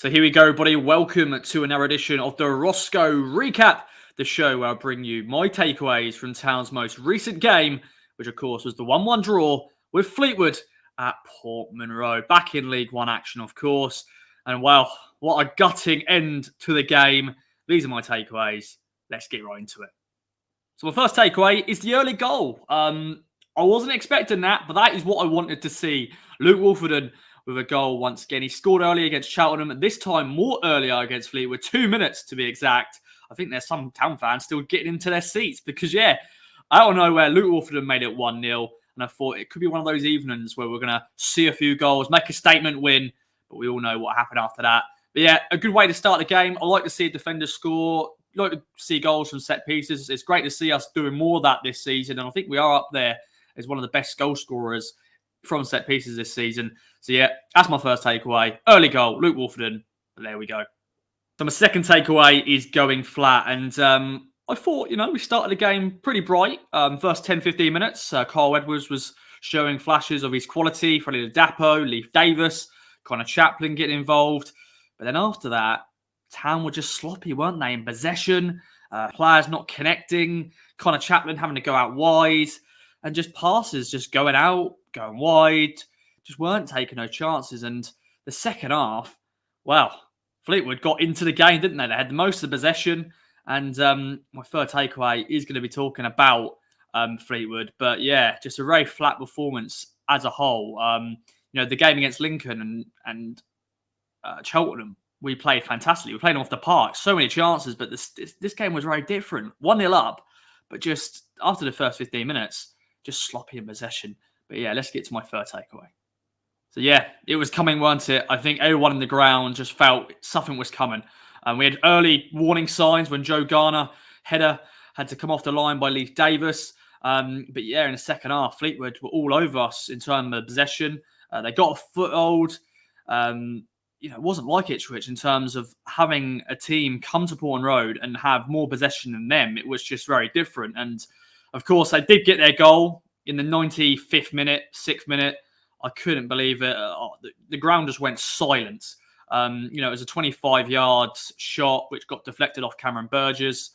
So here we go, buddy. Welcome to another edition of the Rossco Recap, the show where I bring you my takeaways from Town's most recent game, which of course was the 1-1 draw with Fleetwood at Portman Road. Back in League One action, of course. And well, what a gutting end to the game. These are my takeaways. Let's get right into it. So my first takeaway is the early goal. I wasn't expecting that, but that is what I wanted to see. Luke Wolfenden with a goal once again. He scored early against Cheltenham, and this time more earlier against Fleetwood. 2 minutes to be exact. I think there's some Town fans still getting into their seats because, yeah, out of nowhere, Luke Wolfenden made it 1-0. And I thought it could be one of those evenings where we're going to see a few goals, make a statement win. But we all know what happened after that. But yeah, a good way to start the game. I like to see a defender score. I like to see goals from set pieces. It's great to see us doing more of that this season. And I think we are up there as one of the best goal scorers from set pieces this season. So yeah, that's my first takeaway. Early goal, Luke Wolfenden. There we go. So my second takeaway is going flat. And I thought, we started the game pretty bright. First 10-15 minutes, Carl Edwards was showing flashes of his quality. Freddie Dapo, Leif Davis, Connor Chaplin getting involved. But then after that, Town were just sloppy, weren't they? In possession, players not connecting, Connor Chaplin having to go out wide, and just passes just going out, going wide, just weren't taking no chances. And the second half, well, Fleetwood got into the game, didn't they? They had most of the possession. And my third takeaway is going to be talking about Fleetwood. But yeah, just a very flat performance as a whole. The game against Lincoln and Cheltenham, we played fantastically. We played off the park, so many chances, but this game was very different. 1-0 up, but just after the first 15 minutes, just sloppy in possession. But yeah, let's get to my third takeaway. So yeah, it was coming, wasn't it? I think everyone in the ground just felt something was coming. We had early warning signs when Joe Garner, header, had to come off the line by Leif Davis. But yeah, in the second half, Fleetwood were all over us in terms of possession. They got a foothold. It wasn't like Ipswich in terms of having a team come to Portman Road and have more possession than them. It was just very different. And of course, they did get their goal in the 95th minute, 6th minute. I couldn't believe it. The ground just went silent. It was a 25-yard shot which got deflected off Cameron Burgess.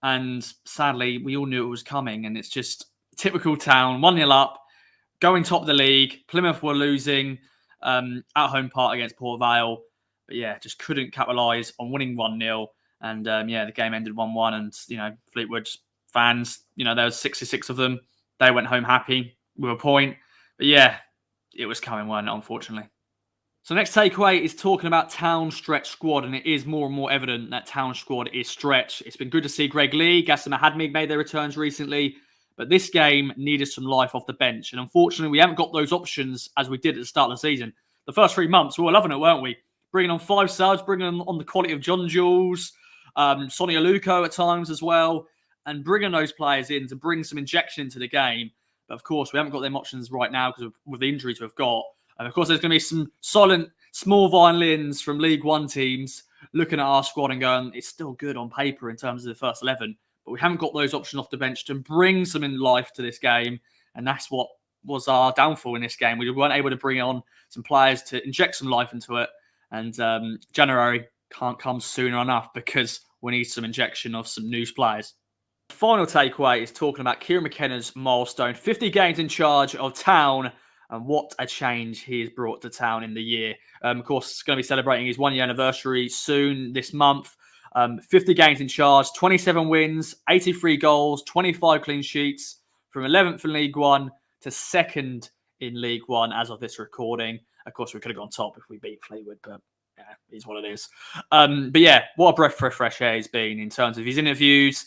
And sadly, we all knew it was coming. And it's just typical Town, 1-0 up, going top of the league. Plymouth were losing at home part against Port Vale. But yeah, just couldn't capitalise on winning 1-0. And the game ended 1-1. And, Fleetwood fans, there was 66 of them. They went home happy with a point. But yeah, it was coming one, unfortunately. So next takeaway is talking about Town's stretch squad, and it is more and more evident that Town's squad is stretched. It's been good to see Greg Lee, Gaston Mahadmid made their returns recently, but this game needed some life off the bench, and unfortunately we haven't got those options as we did at the start of the season. The first 3 months, we were loving it, weren't we? Bringing on 5 subs, bringing on the quality of John Jules, Sonny Aluko at times as well, and bringing those players in to bring some injection into the game. But of course, we haven't got them options right now because with the injuries we've got. And of course, there's going to be some silent, small violins from League One teams looking at our squad and going, it's still good on paper in terms of the first 11. But we haven't got those options off the bench to bring some in life to this game. And that's what was our downfall in this game. We weren't able to bring on some players to inject some life into it. And January can't come sooner enough because we need some injection of some new players. The final takeaway is talking about Kieran McKenna's milestone. 50 games in charge of Town. And what a change he has brought to Town in the year. Of course, he's going to be celebrating his 1-year anniversary soon this month. 50 games in charge, 27 wins, 83 goals, 25 clean sheets, from 11th in League One to 2nd in League One as of this recording. Of course, we could have gone top if we beat Fleetwood, but yeah, it is what it is. But yeah, what a breath of fresh air he's been in terms of his interviews,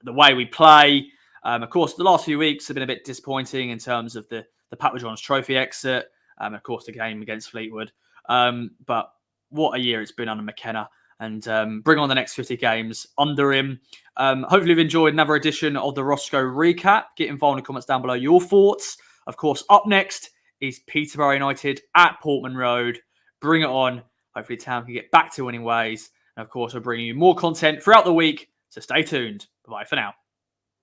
the way we play. Of course, the last few weeks have been a bit disappointing in terms of the Pat John's Trophy exit, and of course the game against Fleetwood. But what a year it's been under McKenna, and bring on the next 50 games under him. Hopefully you've enjoyed another edition of the Rossco Recap. Get involved in the comments down below your thoughts. Of course, up next is Peterborough United at Portman Road. Bring it on. Hopefully Town can get back to winning ways. And of course, we're bringing you more content throughout the week, so stay tuned. Bye for now.